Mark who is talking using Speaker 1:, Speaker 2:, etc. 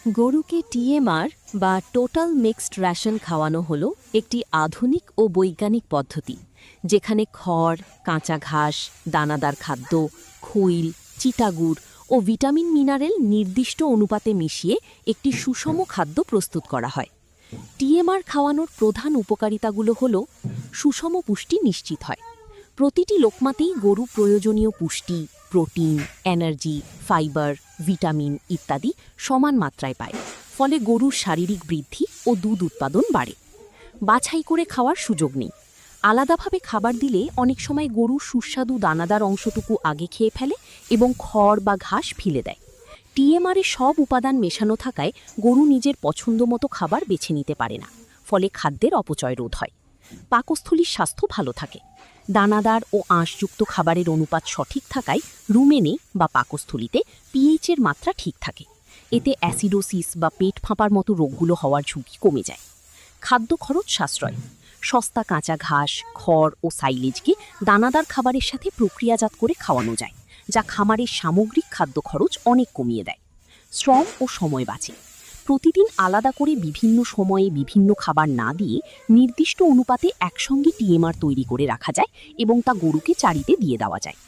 Speaker 1: গরুকে টিএমআর বা total mixed ration খাওয়ানো হলো একটি আধুনিক ও বৈজ্ঞানিক পদ্ধতি যেখানে খড়, কাঁচা ঘাস, দানাদার খাদ্য, খৈল, চিটাগুড় ও ভিটামিন মিনারেল নির্দিষ্ট অনুপাতে মিশিয়ে একটি সুষম খাদ্য প্রস্তুত করা হয়। টিএমআর খাওয়ানোর প্রধান উপকারিতাগুলো হল সুষম পুষ্টি নিশ্চিত হয়। প্রতিটি লোকমাতেই গরু প্রয়োজনীয় পুষ্টি, প্রোটিন, এনার্জি, ফাইবার, ভিটামিন ইত্যাদি সমান মাত্রায় পায়। ফলে গরুর শারীরিক বৃদ্ধি ও দুধ উৎপাদন বাড়ে। বাছাই করে খাওয়ার সুযোগ নেই। আলাদাভাবে খাবার দিলে অনেক সময় গরু সুস্বাদু দানাদার অংশটুকু আগে খেয়ে ফেলে এবং খড় বা ঘাস ফেলে দেয়। টিএমআরে সব উপাদান মেশানো থাকায় গরু নিজের পছন্দমতো খাবার বেছে নিতে পারে না। ফলে খাদ্যের অপচয় রোধ হয়। পাকস্থলীর স্বাস্থ্য ভালো থাকে। দানাদার ও আঁশযুক্ত খাবারের অনুপাত সঠিক থাকায় রুমেনে বা পাকস্থলীতে পিএইচের মাত্রা ঠিক থাকে। এতে অ্যাসিডোসিস বা পেট ফাঁপার মতো রোগগুলো হওয়ার ঝুঁকি কমে যায়। খাদ্য খরচ সাশ্রয়। সস্তা কাঁচা ঘাস, খড় ও সাইলেজকে দানাদার খাবারের সাথে প্রক্রিয়াজাত করে খাওয়ানো যায়, যা খামারের সামগ্রিক খাদ্য খরচ অনেক কমিয়ে দেয়। শ্রম ও সময় বাঁচে। প্রতিদিন আলাদা করে বিভিন্ন সময়ে বিভিন্ন খাবার না দিয়ে নির্দিষ্ট অনুপাতে একসঙ্গে টিএমআর তৈরি করে রাখা যায় এবং তা গরুকে চারিতে দিয়ে দেওয়া যায়।